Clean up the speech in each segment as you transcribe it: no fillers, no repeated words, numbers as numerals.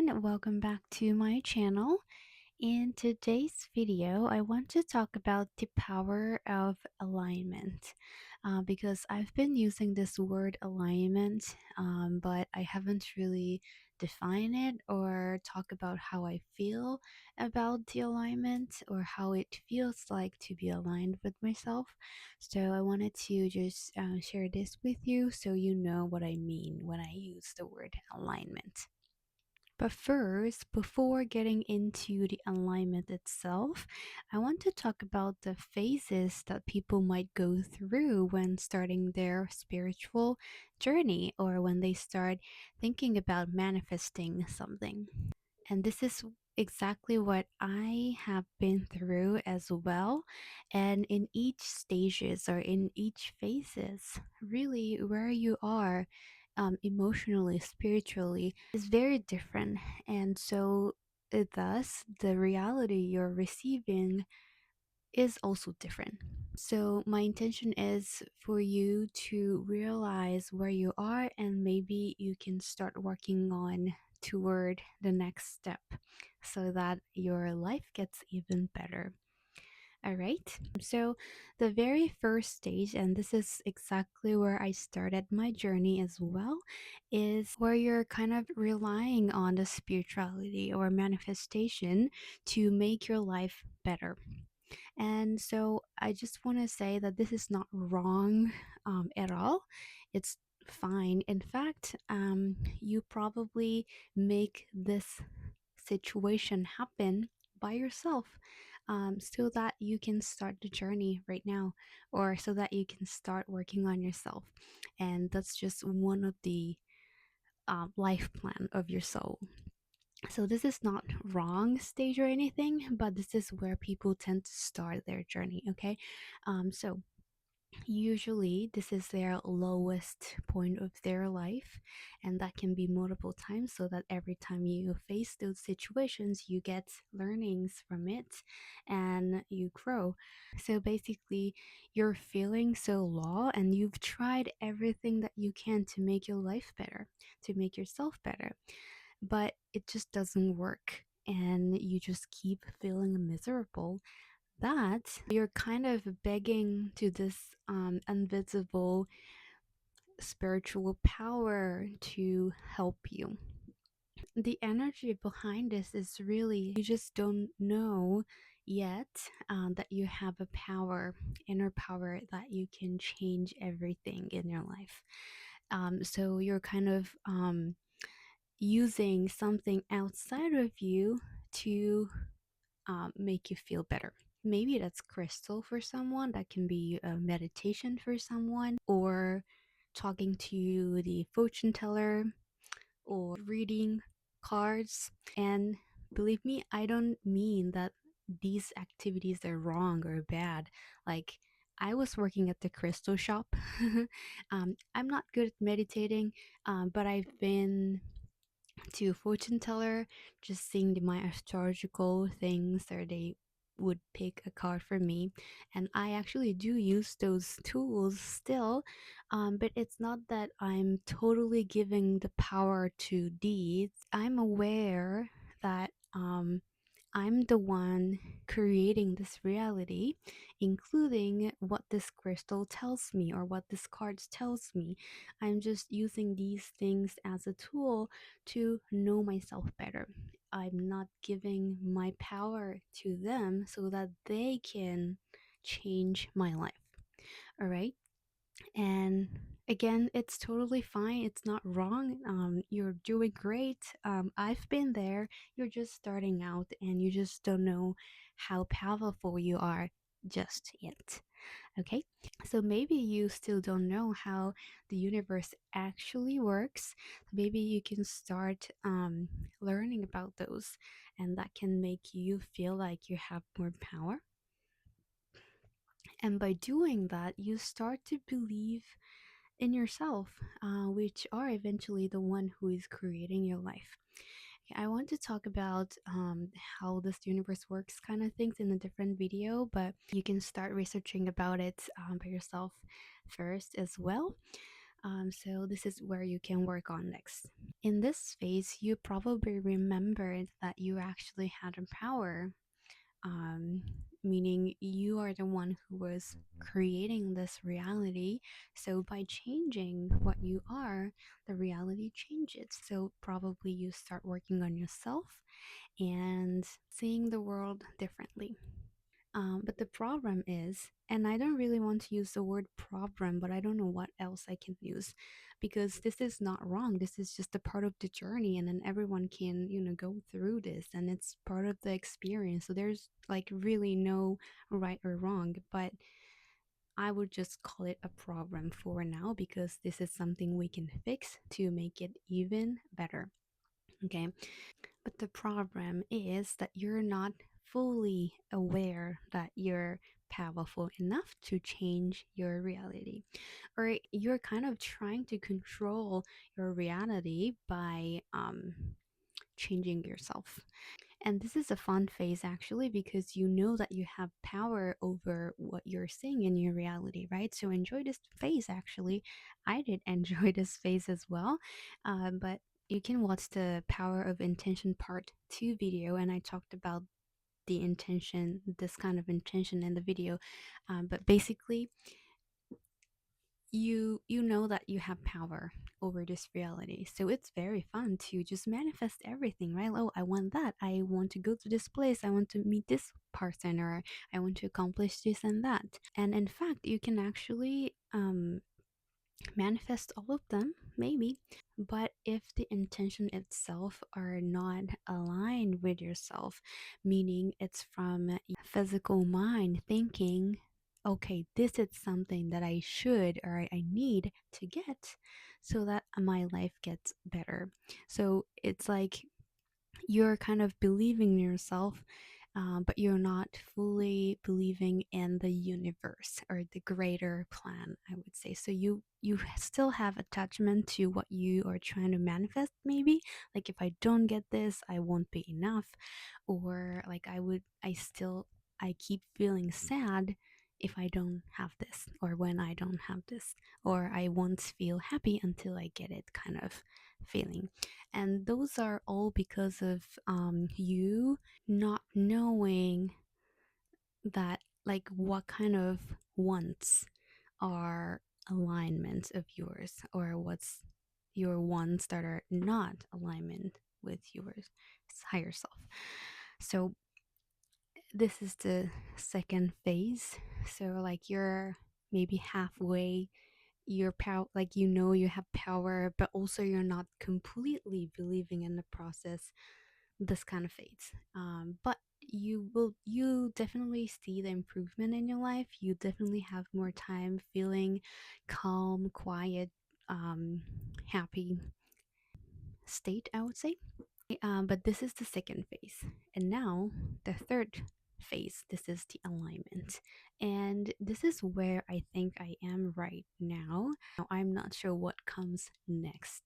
everyone, welcome back to my channel. In today's video, I want to talk about the power of alignment because I've been using this word alignment, but I haven't really defined it or talk about how I feel about the alignment or how it feels like to be aligned with myself. So I wanted to just share this with you so you know what I mean when I use the word alignment. But first, before getting into the alignment itself, I want to talk about the phases that people might go through when starting their spiritual journey or when they start thinking about manifesting something. And this is exactly what I have been through as well. And in each stages or in each phases, really where you are emotionally, spiritually is very different. And so thus the reality you're receiving is also different. So, my intention is for you to realize where you are, and maybe you can start working on toward the next step so that your life gets even better. All right. So, the very first stage, and this is exactly where I started my journey as well, is where you're kind of relying on the spirituality or manifestation to make your life better. And so I just want to say that this is not wrong at all. It's fine. In fact, you probably make this situation happen by yourself so that you can start the journey right now or so that you can start working on yourself. And that's just one of the life plan of your soul. So this is not wrong stage or anything, but this is where people tend to start their journey. Okay, so usually this is their lowest point of their life, and that can be multiple times. So that every time you face those situations, you get learnings from it, and you grow. So basically, you're feeling so low, and you've tried everything that you can to make your life better, to make yourself better, but it just doesn't work and you just keep feeling miserable, that you're kind of begging to this invisible spiritual power to help you. The energy behind this is really you just don't know yet that you have a power, inner power, that you can change everything in your life. So you're kind of using something outside of you to make you feel better. Maybe that's crystal for someone, that can be a meditation for someone, or talking to the fortune teller, or reading cards. And believe me, I don't mean that these activities are wrong or bad. Like, I was working at the crystal shop. I'm not good at meditating, but I've been to fortune teller, just seeing my astrological things, or they would pick a card for me, and I actually do use those tools still, but it's not that I'm totally giving the power to these. I'm aware that I'm the one creating this reality, including what this crystal tells me or what this card tells me. I'm just using these things as a tool to know myself better. I'm not giving my power to them so that they can change my life. All right. And again, it's totally fine. It's not wrong. You're doing great. I've been there. You're just starting out and you just don't know how powerful you are just yet. Okay, so maybe you still don't know how the universe actually works. Maybe you can start learning about those, and that can make you feel like you have more power. And by doing that, you start to believe in yourself, which are eventually the one who is creating your life. I want to talk about how this universe works kind of things in a different video, but you can start researching about it by yourself first as well. So this is where you can work on next. In this phase, you probably remembered that you actually had a power, um, meaning you are the one who was creating this reality. So by changing what you are, the reality changes. So probably you start working on yourself and seeing the world differently. But the problem is, and I don't really want to use the word problem, but I don't know what else I can use because this is not wrong. This is just a part of the journey, and then everyone can, go through this, and it's part of the experience. So there's like really no right or wrong, but I would just call it a problem for now because this is something we can fix to make it even better. Okay. But the problem is that you're not fully aware that you're powerful enough to change your reality. Or you're kind of trying to control your reality by changing yourself. And this is a fun phase actually because you know that you have power over what you're seeing in your reality, right? So enjoy this phase actually. I did enjoy this phase as well. But you can watch the Power of Intention Part 2 video, and I talked about the intention, this kind of intention in the video. But basically, you know that you have power over this reality, so it's very fun to just manifest everything, right? Oh, I want that, I want to go to this place, I want to meet this person, or I want to accomplish this and that. And in fact, you can actually manifest all of them, maybe. But if the intention itself are not aligned with yourself, meaning it's from physical mind thinking, okay, this is something that I should or I need to get so that my life gets better. So it's like you're kind of believing in yourself, but you're not fully believing in the universe or the greater plan, I would say. So you still have attachment to what you are trying to manifest, maybe like if I don't get this, I won't be enough, or like I keep feeling sad if I don't have this, or when I don't have this, or I won't feel happy until I get it kind of feeling. And those are all because of you not knowing that, like, what kind of wants are alignments of yours, or what's your wants that are not alignment with yours higher self. So this is the second phase. So like you're maybe halfway, your power, like you have power, but also you're not completely believing in the process. This kind of fades, but you definitely see the improvement in your life. You definitely have more time feeling calm, quiet, happy state, I would say. But this is the second phase. And now the third phase, this is the alignment. And this is where I think I am right now. Now, I'm not sure what comes next.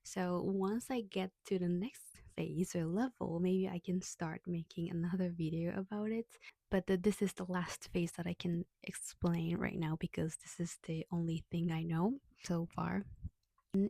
So once I get to the next phase or level, maybe I can start making another video about it. But this is the last phase that I can explain right now because this is the only thing I know so far.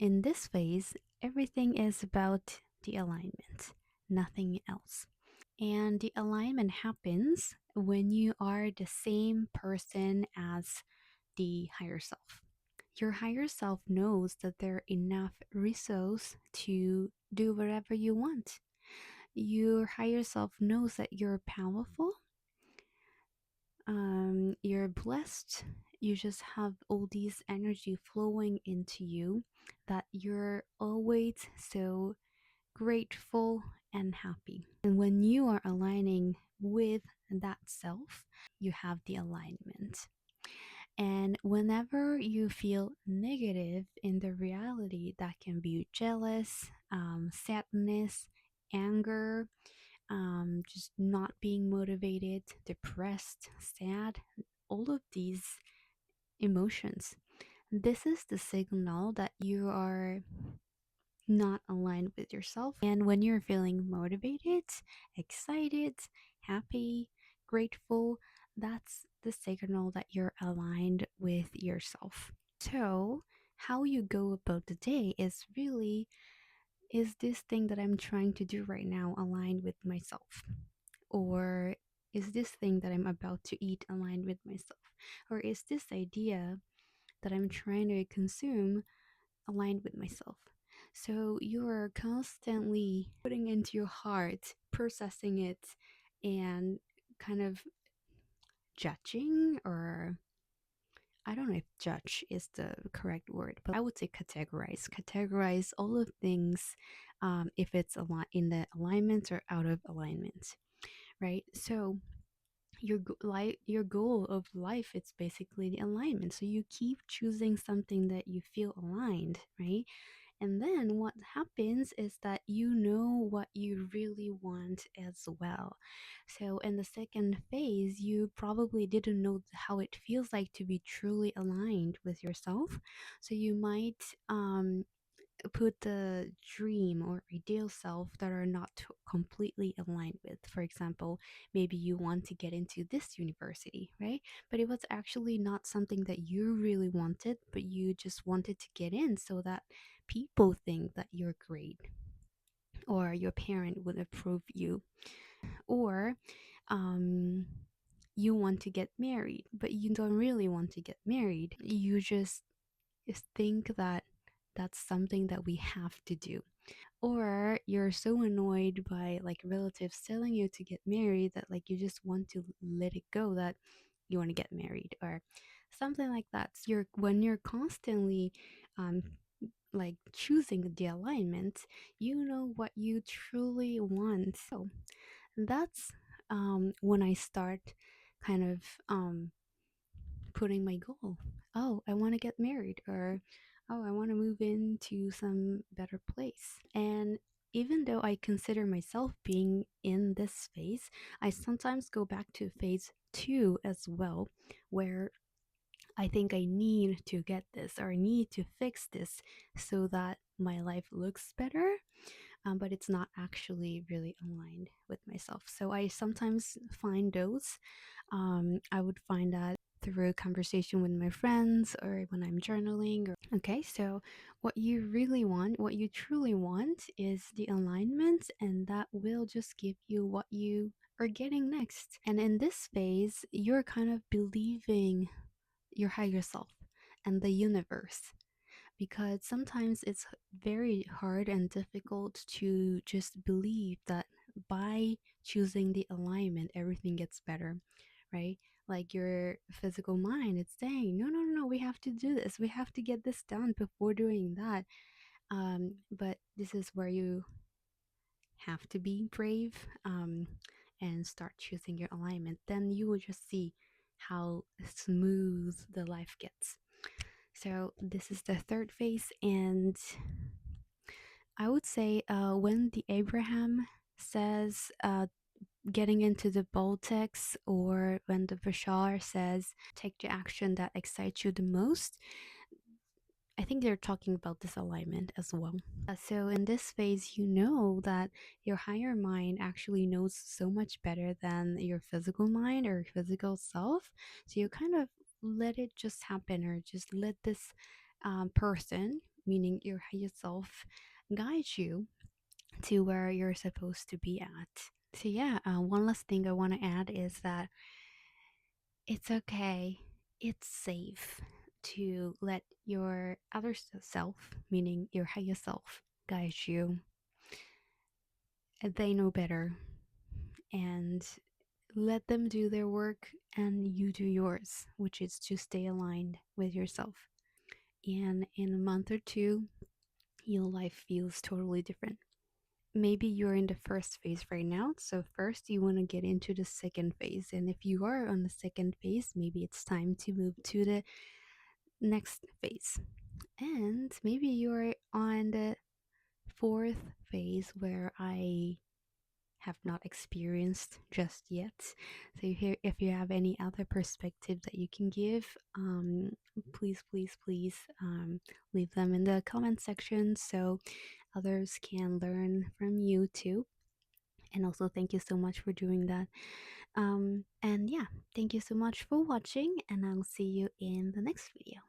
In this phase, everything is about the alignment, nothing else. And the alignment happens when you are the same person as the higher self. Your higher self knows that there are enough resources to do whatever you want. Your higher self knows that you're powerful, you're blessed, you just have all these energy flowing into you, that you're always so grateful and happy. And when you are aligning with that self, you have the alignment. And whenever you feel negative in the reality, that can be jealous, sadness, anger, just not being motivated, depressed, sad, all of these emotions. This is the signal that you are not aligned with yourself. And when you're feeling motivated, excited, happy, grateful, that's the signal that you're aligned with yourself. So, how you go about the day is really, is this thing that I'm trying to do right now aligned with myself? Or is this thing that I'm about to eat aligned with myself? Or is this idea that I'm trying to consume aligned with myself? So you're constantly putting into your heart, processing it, and kind of judging, or I don't know if judge is the correct word, but I would say categorize. Categorize all of things, if it's in the alignment or out of alignment, right? So your goal of life, it's basically the alignment. So you keep choosing something that you feel aligned, right? And then what happens is that you know what you really want as well. So in the second phase, you probably didn't know how it feels like to be truly aligned with yourself. So you might put the dream or ideal self that are not completely aligned with. For example, maybe you want to get into this university, right? But it was actually not something that you really wanted, but you just wanted to get in so that people think that you're great, or your parent would approve you. Or um you want to get married, but you don't really want to get married. You just think that that's something that we have to do. Or you're so annoyed by like relatives telling you to get married that like you just want to let it go, that you want to get married or something like that. So when you're constantly um like choosing the alignment, you know what you truly want. So that's when I start kind of putting my goal. Oh, I want to get married, or oh, I want to move into some better place. And even though I consider myself being in this phase, I sometimes go back to phase 2 as well, where I think I need to get this or I need to fix this so that my life looks better, but it's not actually really aligned with myself. So I sometimes find those. I would find that through conversation with my friends or when I'm journaling. Okay, so what you really want, what you truly want, is the alignment, and that will just give you what you are getting next. And in this phase, you're kind of believing your higher self and the universe, because sometimes it's very hard and difficult to just believe that by choosing the alignment everything gets better, right? Like your physical mind, it's saying no, no, no, no, we have to do this, we have to get this done before doing that. But this is where you have to be brave, and start choosing your alignment. Then you will just see how smooth the life gets. So this is the third phase, and I would say when the Abraham says getting into the bold text, or when the Bashar says take the action that excites you the most, I think they're talking about this alignment as well. So in this phase, you know that your higher mind actually knows so much better than your physical mind or physical self. So you kind of let it just happen, or just let this person, meaning your higher self, guide you to where you're supposed to be at. So yeah, one last thing I want to add is that it's okay, it's safe to let your other self, meaning your higher self, guide you. They know better, and let them do their work and you do yours, which is to stay aligned with yourself. And in a month or two, your life feels totally different. Maybe you're in the first phase right now, so first you want to get into the second phase. And if you are on the second phase, maybe it's time to move to the next phase. And maybe you're on the fourth phase, where I have not experienced just yet. So if you have any other perspective that you can give, please, please, please, leave them in the comment section so others can learn from you too. And also, thank you so much for doing that. And yeah, thank you so much for watching, and I'll see you in the next video.